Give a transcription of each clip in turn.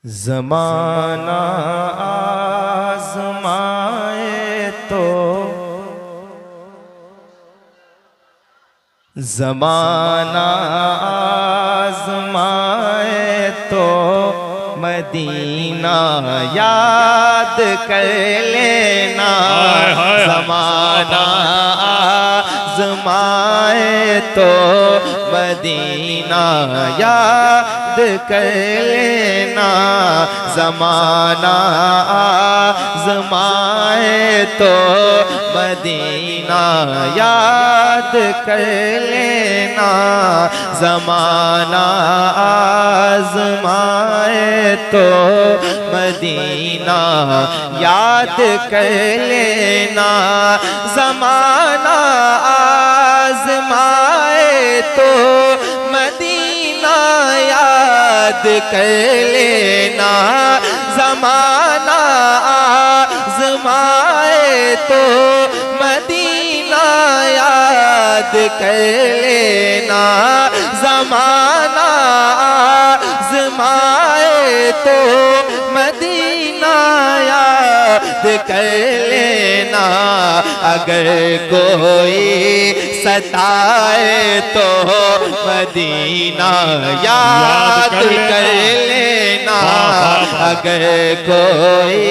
ज़माना आज़माए तो ज़माना आज़माए तो मदीना याद कर लेना। ज़माना आज़माए तो मदीना याद कर लेना। ज़माना आज़माए तो मदीना याद कर लेना। ज़माना आज़माए तो मदीना याद कर लेना। ज़माना आज़माए तो मदीना याद कर लेना। ज़माना आज़माए तो मदीना याद कर लेना। ज़माना आज़माए तो मदीना याद कर लेना। अगर कोई सताए तो मदीना याद कर लेना। अगर कोई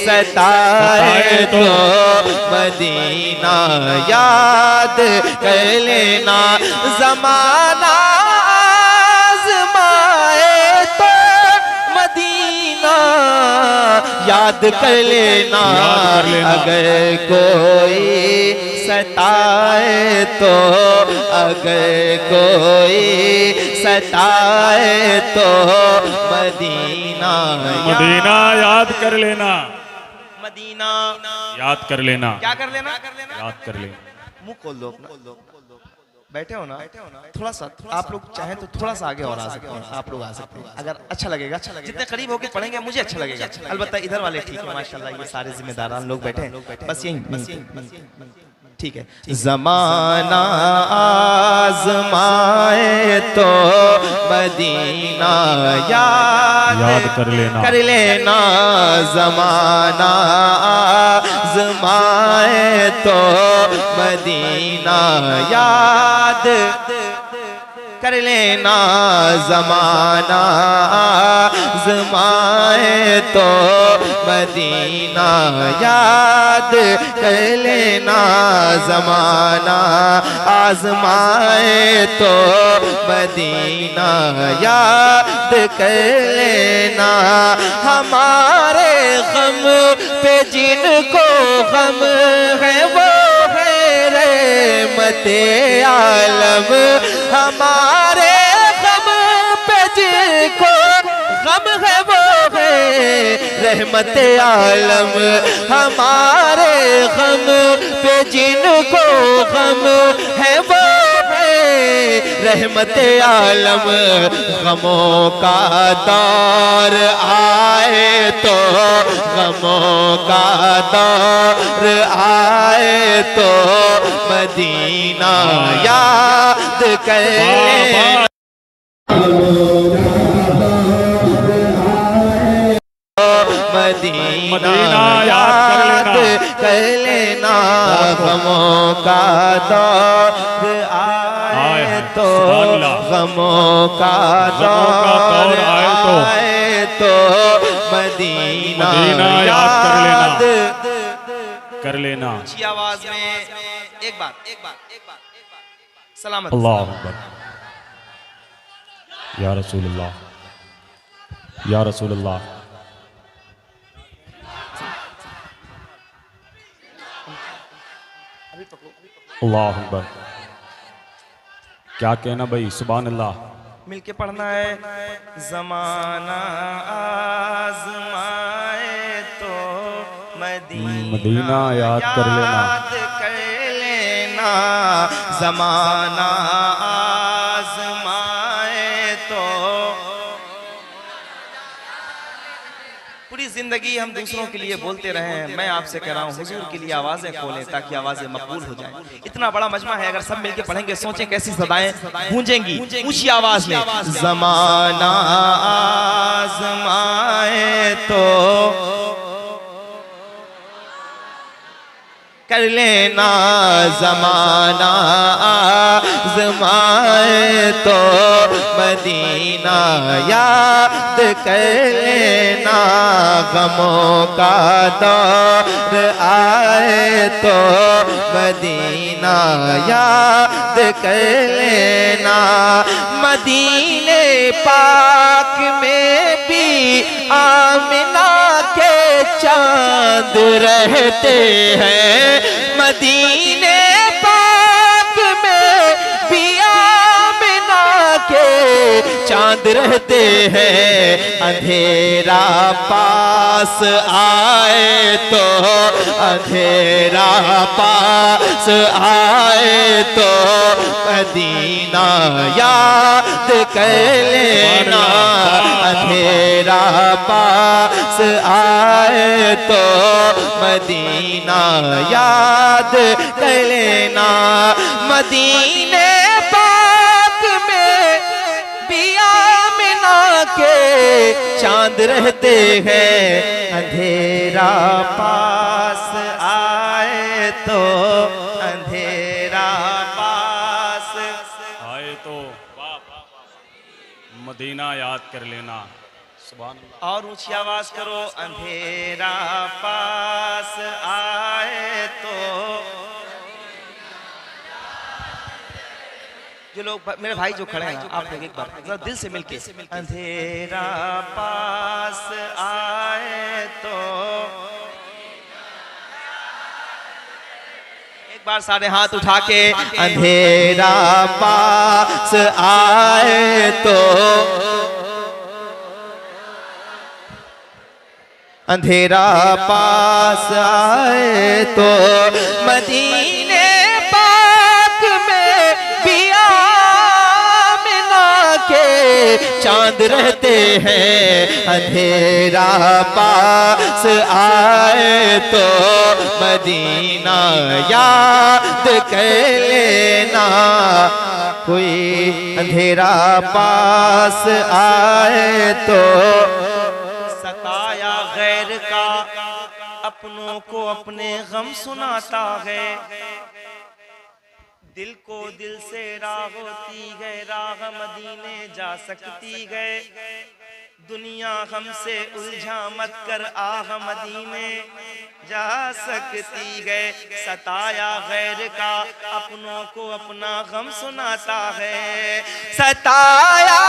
सताए तो मदीना याद कर लेना। ज़माना आज़माए तो मदीना याद कर लेना। अगर कोई सताए तो अगर कोई सताए तो मदीना याद कर लेना। मदीना याद कर लेना। क्या कर लेना? याद कर लेना। मुंह खोल दो अपना। बैठे हो ना? थोड़ा सा आप लोग चाहें तो थोड़ा सा आगे और आ सकते हैं। आप लोग आ सकते हैं अगर अच्छा लगेगा। जितने करीब होके पढ़ेंगे मुझे अच्छा लगेगा। अलबत्ता इधर वाले ठीक है माशाल्लाह, ये सारे जिम्मेदारान लोग बैठे हैं। बस यही ठीक है। ज़माना आज़माए तो मदीना याद कर लेना। ज़माना आज़माए तो मदीना याद कर लेना। ज़माना आज़माए तो मदीना याद कर लेना। ज़माना आज़माए तो मदीना याद कर लेना। हमारे गम पे जिनको गम है वो है रहमते आलम। हमारे गम पे जिनको गम है वो है रहमते आलम। हमारे गम पे जिनको गम है वो है रहमते आलम। गमों का दौर आए तो गमों का दौर आए तो मदीना याद कर लेना। मदीना याद कर लेना। गमों का दौर आए तो गमों का दौर आए तो मदीना याद कर लेना। अच्छी आवाज में एक बार सलामत। अल्लाह अकबर। या रसूलुल्लाह, या रसूलुल्लाह। अल्लाह अकबर। क्या कहना भाई, सुभान अल्लाह। मिलके पढ़ना है। ज़माना आज़माए तो मदीना याद कर लेना। ज़माना आज़माए तो पूरी जिंदगी हम दूसरों के लिए बोलते रहे हैं। मैं आपसे कह रहा हूँ हुजूर के लिए आवाजें खोलें ताकि आवाजें मकबूल हो जाएं। इतना बड़ा मजमा है, अगर सब मिलके पढ़ेंगे सोचें कैसी सदाएं गूंजेंगी ऊंची आवाज में। ज़माना आज़माए तो कर लेना ज़माना आज़माए तो मदीना याद कर लेना, गमों का दौर आए तो मदीना याद कर लेना। मदीने पाक में भी आमिना के चांद रहते हैं, मदीने पाक में भी आमिना के चांद रहते हैं। अंधेरा पास आए तो, अंधेरा पास आए तो मदीना याद कर लेना, अंधेरा पास आए तो मदीना याद कर लेना। मदीने पाक में भी आमिना के चांद रहते हैं, अंधेरा पास आए तो, अंधेरा पास आए तो मदीना याद कर लेना। सुभान अल्लाह। और ऊंची आवाज करो, अंधेरा पास आए तो। जो लोग मेरे भाई जो खड़े हैं, आप लोग एक बार जरा दिल से मिलके, अंधेरा पास आए तो, एक बार सारे हाथ उठा के, अंधेरा पास आए तो, अंधेरा पास आए तो मदीने पाक में भी आमिना के चांद रहते हैं। अंधेरा पास आए तो मदीना याद कर लेना। कोई अंधेरा पास आए तो सताया गैर का अपनों को अपने गम सुनाता है। दिल को दिल से राह होती है, राह मदीने जा सकती है। दुनिया हमसे उलझा मत कर, आह मदीने जा सकती है। सताया गैर का अपनों को अपना गम सुनाता है। सताया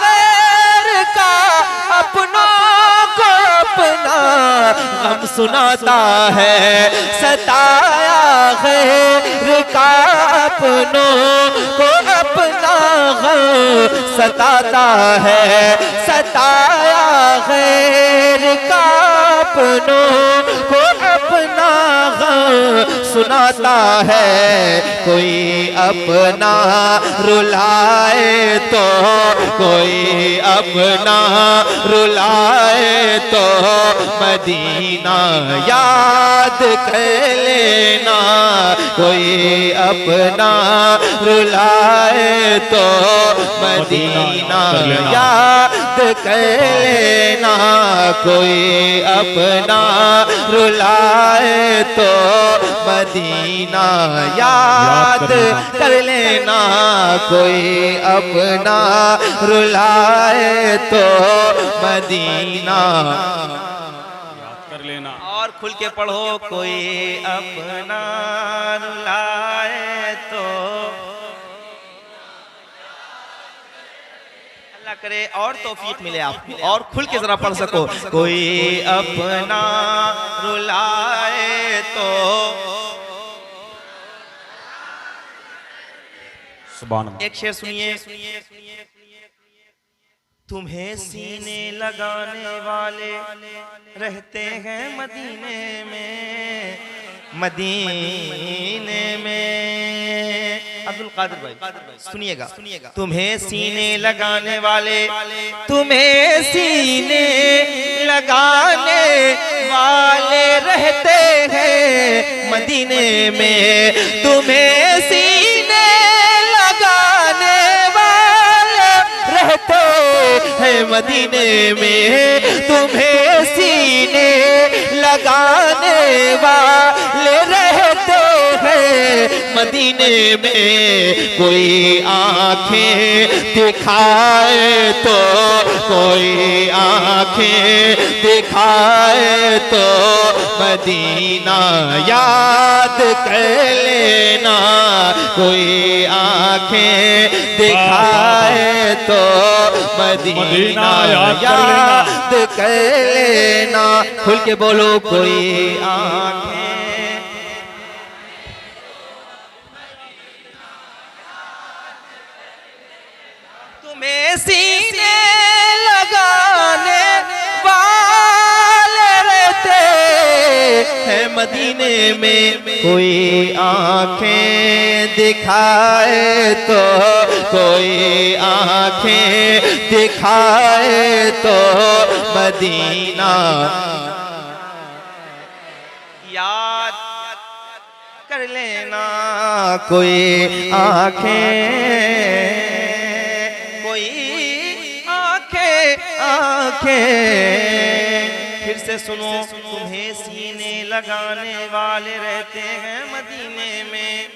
गैर का अपनों को अपना गम सुनाता है। सताया गैर का अपनों को अपना गम सताता है। सताया गैर का अपनों को अपना गम सुनाता है। कोई अपना रुलाए तो, कोई अपना रुलाए तो मदीना याद कर लेना। कोई अपना रुलाए तो मदीना याद कर लेना। कोई अपना रुलाए तो मदीना याद कर लेना। कोई अपना रुलाए तो मदीना याद कर लेना। और खुल के पढ़ो, कोई अपना रुलाए तो। अल्लाह करे और तौफीक मिले आपको, और खुल के जरा पढ़ सको। कोई अपना रुलाए तो। सुभान अल्लाह। एक शेर सुनिए। तुम्हें सीने लगाने वाले रहते हैं मदीने में, मदीने में। अब्दुल कादिर भाई सुनिएगा, तुम्हें सीने लगाने वाले, तुम्हें सीने लगाने वाले रहते हैं मदीने में। तुम्हें सीने लगाने वाले रहते हैं मदीने में। तुम्हें लगाने वाले रहते हैं मदीने में। कोई आंखें दिखाए तो, कोई आंखें दिखाए तो मदीना याद कर लेना। कोई आंखें दिखाए तो मदीना याद कर लेना। खुल के बोलो कोई आंखें। तुम्हें सीने लगाने वाले रहते हैं मदीने में। कोई आंखें दिखाए तो, कोई आंखें दिखाए तो मदीना याद कर लेना। कोई आंखें, फिर से सुनो। तुम्हें सीने लगाने वाले रहते हैं मदीने में।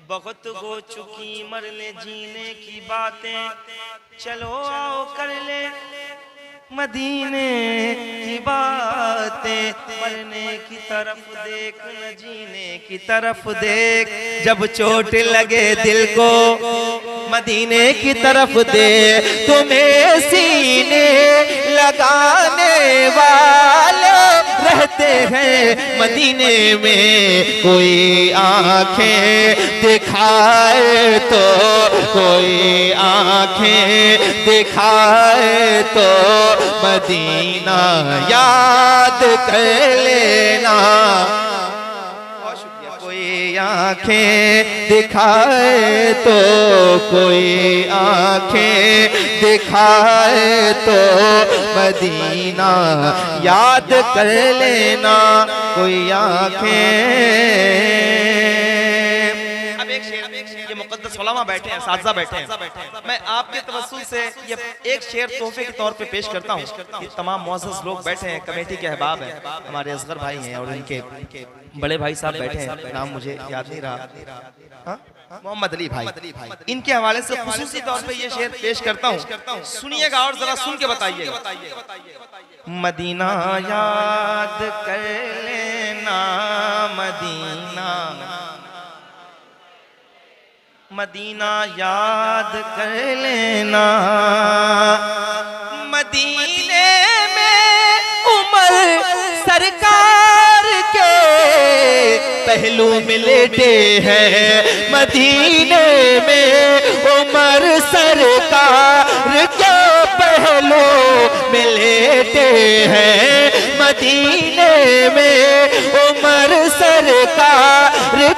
बहुत हो चुकी मरने जीने की बातें, चलो आओ कर ले मदीने की बातें। मरने की तरफ देख न जीने की तरफ देख। जब चोट लगे दिल को मदीने की तरफ दे। तुम्हें सीने लगाने वाले रहते हैं मदीने में। कोई आंखें दिखाए तो, कोई आंखें दिखाए तो मदीना याद कर लेना। कोई आंखें दिखाए तो, कोई आंखें दिखाए तो मदीना याद कर लेना। कोई आंखें। ये मुकद्दस उलमा बैठे हैं, साज़ा बैठे हैं। मैं आपके तवस्सुल से ये एक शेर तोहफे के तौर पे पेश करता हूँ। ये तमाम मुअज़्ज़ज़ लोग बैठे हैं, कमेटी के अहबाब हैं, हमारे असगर भाई हैं और इनके बड़े भाई साहब बैठे हैं, नाम मुझे याद नहीं रहा, मोहम्मद अली भाई। इनके हवाले से खुसूसी तौर पे ये शेर पेश करता हूँ, सुनिएगा और जरा सुन के बताइएगा। मदीना याद कर लेना, मदीना मदीना याद कर लेना। मदीने में उमर सरकार के पहलू मिलते हैं। मदीने में उमर सरकार के पहलू मिलते हैं। मदीने में उमर सरकार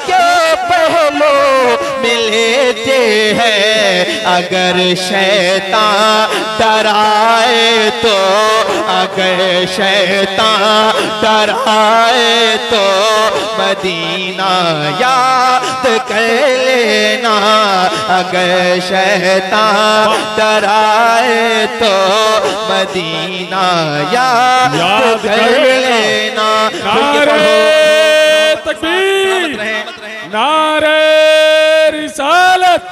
के पहलू मिलते हैं। अगर शैतान डराए तो, अगर शैतान डराए तो मदीना याद कर लेना। अगर शैतान डराए तो मदीना याद कर लेना। तकबीर, नारे रिसालत,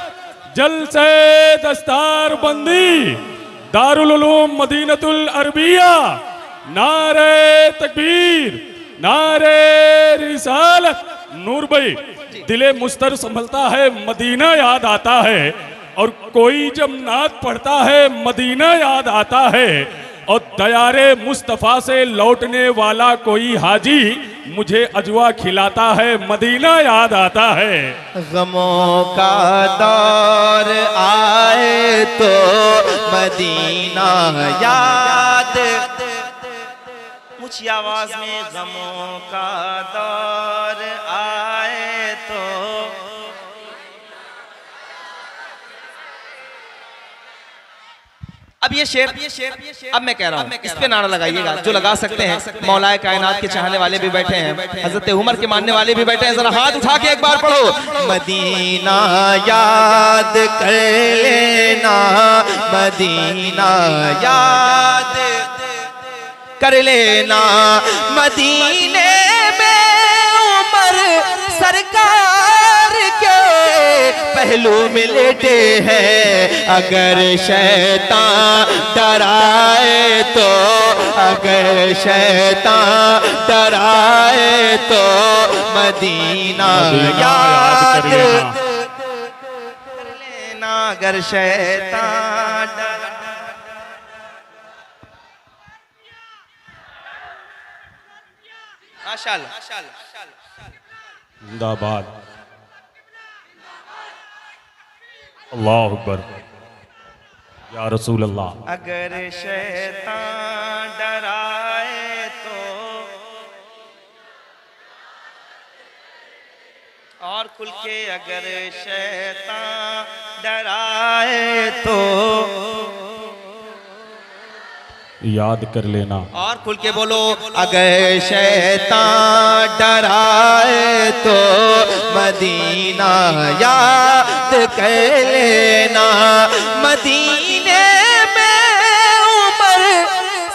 जलसे दस्तार बंदी, दारुल उलूम मदीनतुल अरबिया। नारे तकबीर, नारे रिसालत। नूर भाई, दिले मुस्तर संभलता है, मदीना याद आता है। और कोई जब नात पढ़ता है मदीना याद आता है। और दयारे मुस्तफ़ा से लौटने वाला कोई हाजी मुझे अजवा खिलाता है, मदीना याद आता है। गमों का दौर आए तो मदीना याद, ऊंची आवाज में गमों का दौर आए तो। अब ये शेर अब मैं कह रहा हूँ, इस पे नारा लगाइएगा जो लगा सकते हैं। मौलाए कायनात के चाहने वाले भी बैठे हैं, हजरत उमर के मानने वाले भी बैठे हैं, जरा हाथ उठा के एक बार पढ़ो। मदीना याद कर लेना, मदीना याद कर लेना। मदीने में उमर सरकार के पहलू में लेटे हैं, अगर शैतान डराए तो, अगर शैतान डराए तो मदीना याद कर लेना, अगर शैतान माशाअल्लाह। जिंदाबाद, अल्लाह अकबर, या रसूल अल्लाह। अगर शैतान डराए तो, और खुल के अगर शैतान डराए तो याद कर लेना। और खुल के बोलो, अगर शैतान डराए तो मदीना याद कर लेना। मदीने में उमर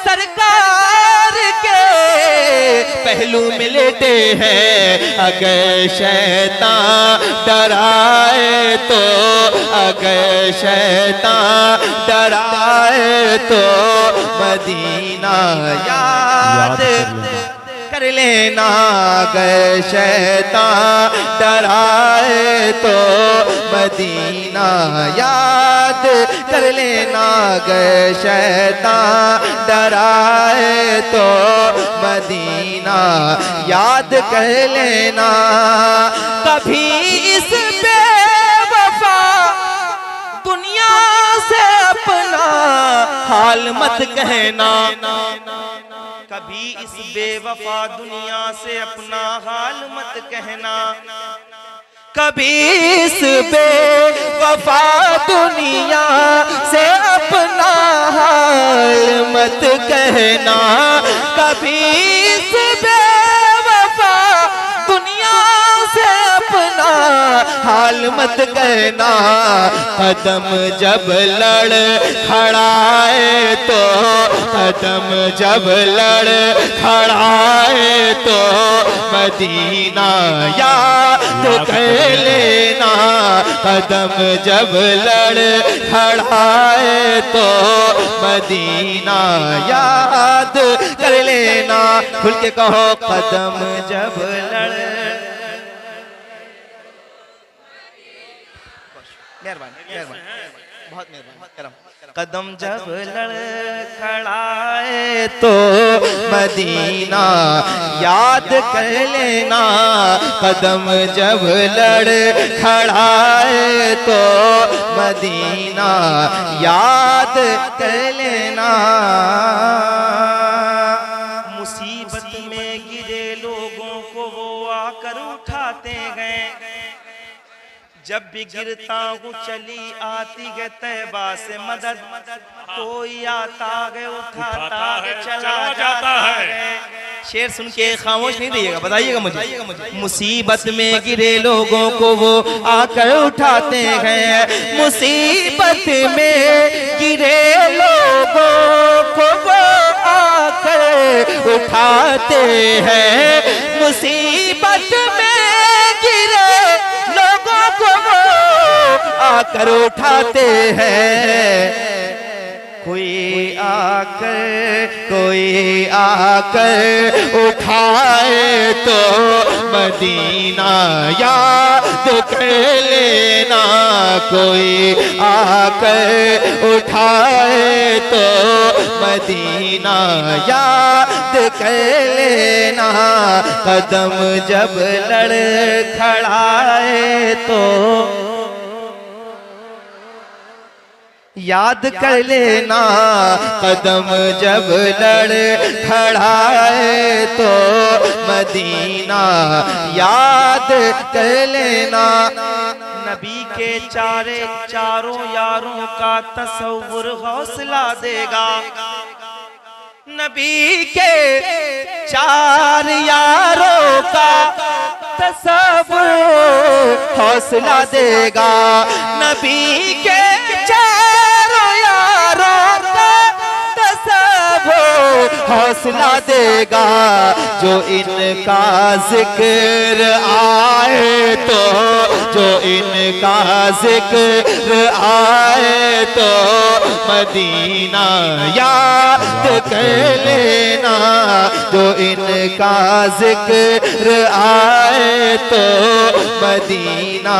सरकार के पहलू में लेटे हैं, अगर शैतान डराए तो, अगर शैतान डराए तो मदीना याद कर लेना। अगर शैतान डराए तो मदीना याद कर लेना। अगर शैतान डराए तो मदीना याद कर लेना। कभी इस बेवफा दुनिया से अपना हाल मत कहना, कभी इस बेवफा दुनिया से अपना हाल मत कहना। कभी इस बेवफा दुनिया से अपना हाल मत कहना। कभी इस बेवफा दुनिया से अपना हाल मत कहना। कदम जब लड़ खड़ाए तो, कदम जब लड़ खड़ाए तो मदीना याद कर लेना। कदम जब लड़ खड़ाए तो मदीना याद कर लेना। खुल के कहो, कदम जब लड़, मेहरबानी, बहुत मेहरबानी, कदम जब लड़ खड़ाए तो मदीना याद कर लेना। कदम जब लड़ खड़ाए तो मदीना याद कर लेना। मुसीबत में गिरे लोगों को वो आकर उठाते गए, जब भी गिरता हूँ चली आती है तैबा से मदद। कोई आता है उठाता है चला जाता है। शेर सुन के खामोश नहीं रहिएगा, बताइएगा मुझे। मुसीबत में गिरे लोगों को वो आकर उठाते हैं, मुसीबत में गिरे लोगों को वो आकर उठाते हैं। मुसीबत में गिरे लोगों को वो आकर उठाते हैं। कोई आकर उठाए तो मदीना याद कर लेना। कोई आकर उठाए तो मदीना याद कर लेना। कदम जब लड़ खड़ाए तो याद कर लेना। कदम जब लड़ खड़ाए तो मदीना याद कर लेना। नबी के चारों यारों का तसव्वुर हौसला देगा। नबी के 4 यारों का तसव्वुर हौसला देगा। नबी के 4 यारों का तसव्वुर हौसला देगा। जो इनका जिक्र आए तो, जो इनका जिक्र आए तो मदीना याद कर लेना। जो इनका जिक्र आए तो मदीना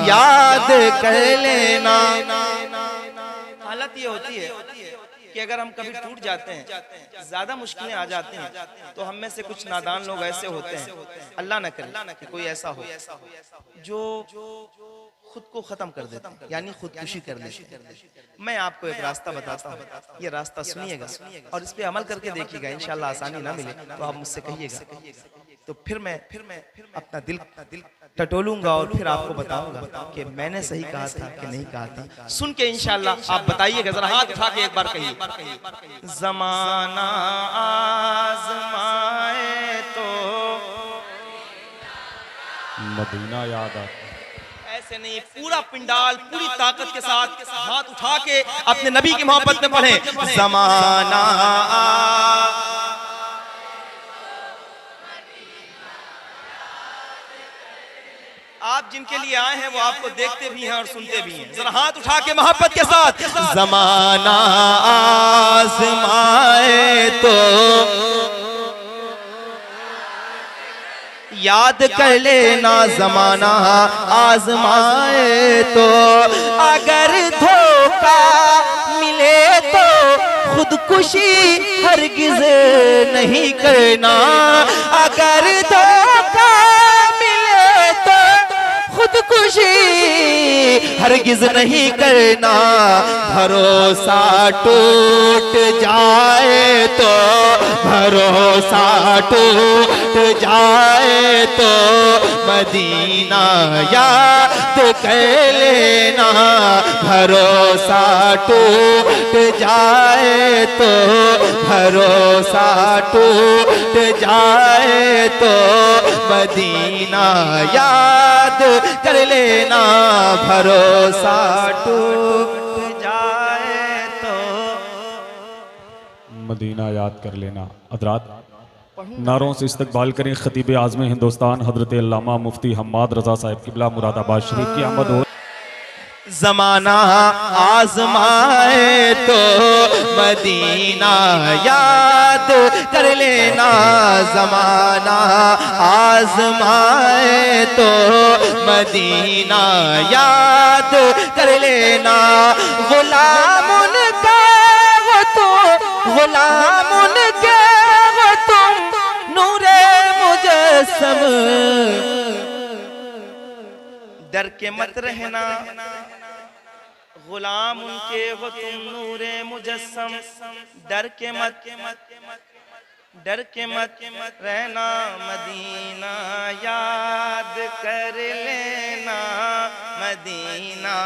याद कर लेना। हालत ये होती है कि अगर हम कभी टूट जाते हैं, ज्यादा मुश्किलें आ जाती हैं, तो हम में से कुछ नादान लोग ऐसे होते हैं, अल्लाह न करे कि कोई ऐसा हो जो खुद को खत्म कर देते हैं, यानी खुदकुशी कर लेते हैं। मैं आपको एक रास्ता बताता हूँ, ये रास्ता सुनिएगा और इस पे अमल करके देखिएगा। इंशाल्लाह आसानी ना मिले तो आप मुझसे कहिएगा, तो फिर मैं अपना दिल टटोलूंगा और फिर आपको बताऊंगा कि मैंने सही कहा था कि नहीं कहा था। सुन के इंशाल्लाह आप बताइएगा, जरा हाथ उठा के एक बार कहिए। ज़माना आज़माए तो मदीना याद आता। ऐसे नहीं, पूरा पिंडाल पूरी ताकत के साथ हाथ उठा के अपने नबी की मोहब्बत में पढ़े। ज़माना आप जिनके लिए आए हैं वो आपको देखते भी हैं और सुनते भी हैं। जरा हाथ उठा के मोहब्बत के साथ। ज़माना आज़माए तो याद कर लेना। ज़माना आज़माए तो अगर धोखा मिले तो खुदकुशी हरगिज़ नहीं करना। अगर धोखा मिले तो खुदकुशी हरगिज़ नहीं करना। भरोसा टूट जाए तो, भरोसा टूट जाए तो मदीना याद कर लेना। भरोसा टूट जाए तो, भरोसा टूट जाए तो मदीना याद कर लेना। भरोसा टूट जाए तो मदीना याद कर लेना। हज़रात नारों से इस्तकबाल करें खतीब आज़म हिंदुस्तान हज़रत अल्लामा मुफ्ती हम्माद रज़ा साहिब क़िबला मुरादाबाद शरीफ की आमद हो। ज़माना आज़माए तो मदीना याद कर लेना। ज़माना आज़माए तो मदीना याद कर लेना। गुलाम उनका वो तो, गुलाम उनके वो तुम, नूरे मुजस्सम। डर के मत रहना, गुलाम उनके हो तुम नूरे मुजस्सम। डर के मत रहना, मदीना याद कर लेना। मदीना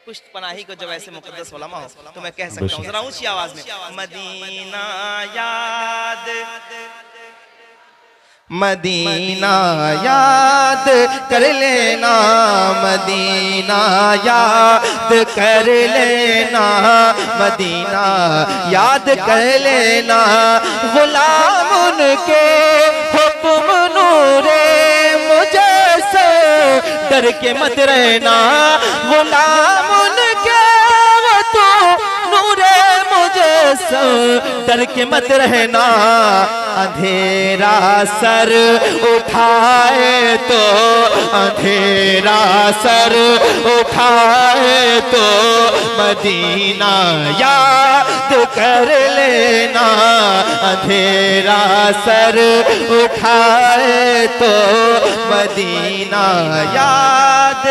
पुश्त पनाही को जब ऐसे मुकद्दस उलमा हो तो मैं कह सकता हूँ जरा ऊंची आवाज में, मदीना याद, मदीना याद कर लेना। मदीना याद कर लेना। मदीना याद कर लेना। गुलाम उनके हुक्म नूरे मुझसे, डर के मत रहना। गुलाम उनके तो नूरे मुझसे, डर के मत रहना। अंधेरा सर उठाए तो, अंधेरा सर उठाए तो मदीना याद कर लेना। अंधेरा सर उठाए तो मदीना याद।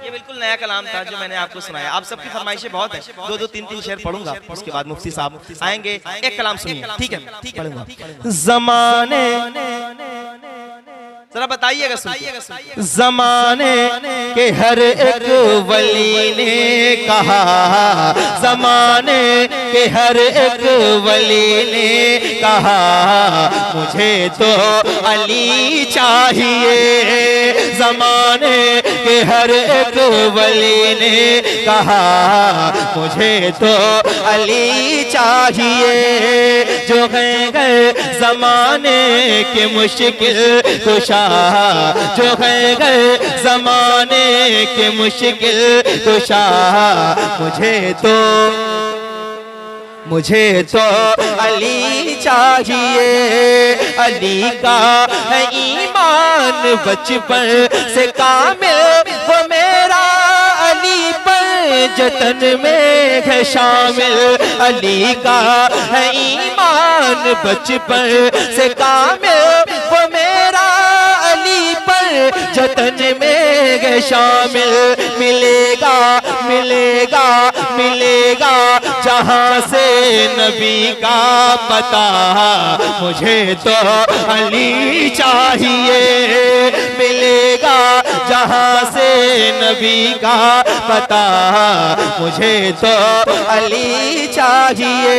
ये बिल्कुल नया कलाम था जो मैंने आपको सुनाया। आप सबकी फरमाइशें बहुत है, दो दो तीन तीन शेर पढ़ूंगा, उसके बाद मुफ्ती साहब आएंगे, एक कलाम सुनिए, ठीक है? पढ़ूंगा। ज़माने, जरा बताइएगा, सुनिए। ज़माने के हर एक वली ने कहा, ज़माने के हर एक वली ने कहा मुझे तो अली चाहिए। ज़माने के हर एक वली ने कहा मुझे तो अली चाहिए। जो गए ज़माने के मुश्किल कुशा, जो गए ज़माने के मुश्किल कुशा, मुझे तो अली चाहिए। अली का है ईमान बचपन से कामिल, वो मेरा अली पर जतन में है शामिल। अली का है ईमान बचपन से कामिल, वो मेरा अली पर जतन में है शामिल। मिलेगा मिलेगा मिलेगा जहाँ से नबी का पता, मुझे तो अली चाहिए। मिलेगा जहाँ से नबी का पता, मुझे तो अली चाहिए।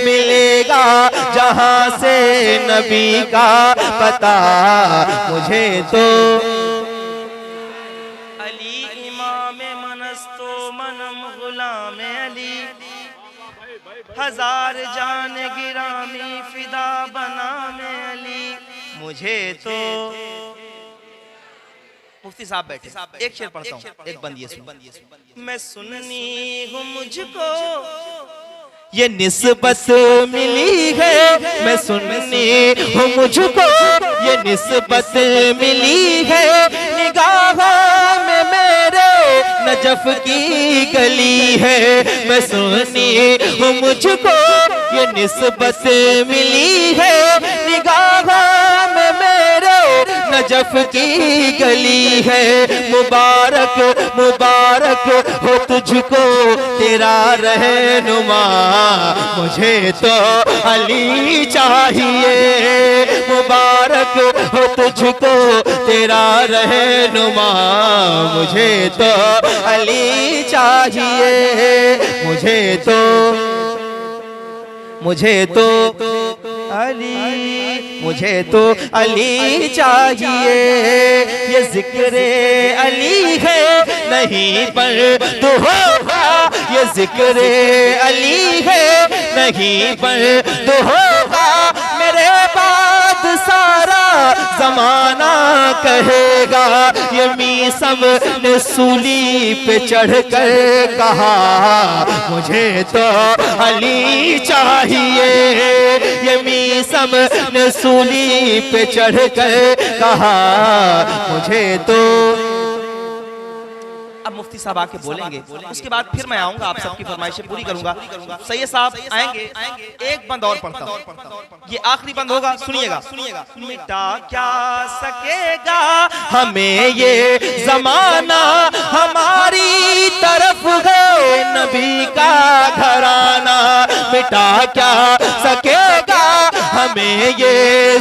मिलेगा जहाँ से नबी का पता, मुझे तो अली इमाम मनस्तो मनम गुलाम अली, हजार जान गिरामी फिदा बना में अली। मुझे तो मुफ्ती साहब बैठे, एक शेर पढ़ता हूँ, एक बंद ये सुन। मैं सुननी हूँ मुझको ये निस्बत मिली है, मैं सुननी हूँ मुझको ये निस्बत मिली है। निगाहों में मेरे नजफ की गली है, मैं सुननी हूँ मुझको ये निस्बत मिली है। निगाहों में मेरे नजफ की गली है। मुबारक मुबारक हो तुझको तेरा रहनुमा, मुझे तो अली चाहिए। मुबारक हो तुझको तेरा रहनुमा, मुझे तो अली चाहिए। मुझे तो अली चाहिए। ये जिक्र अली है नहीं पर तो होगा, ये जिक्र अली है नहीं पर तो होगा। मेरे बाद सारा जमाना कहेगा, ये मीसम ने सूली पे चढ़ कर कहा, मुझे तो अली चाहिए। ये मीसम ने सूली पे चढ़ कर कहा, मुझे तो। अब मुफ्ती साहब आके बोलेंगे, उसके बाद फिर मैं आऊंगा, आप सबकी फरमाइशें पूरी करूंगा। सैयद साहब आएंगे, एक बंद और पढ़ता हूं, ये आखिरी बंद होगा, सुनिएगा। मिटा क्या सकेगा हमें ये जमाना, हमारी तरफ है नबी का घराना। मिटा क्या सकेगा हमें ये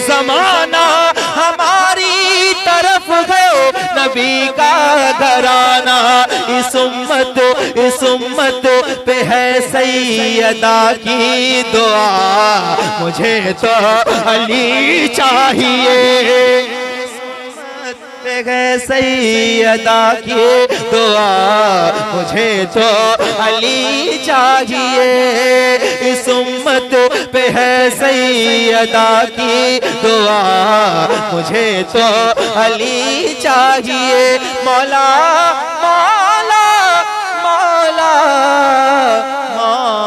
जमाना, हमारी तरफ है नबी का घराना। इस उम्मत पे है सैयदा की दुआ, मुझे तो अली चाहिए। सैयदा की दुआ, मुझे तो अली चाहिए। इस उम्मत पे है सैयदा की दुआ, मुझे तो अली चाहिए। मौला मौला मौला मौला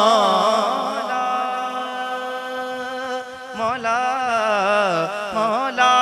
मौला मौला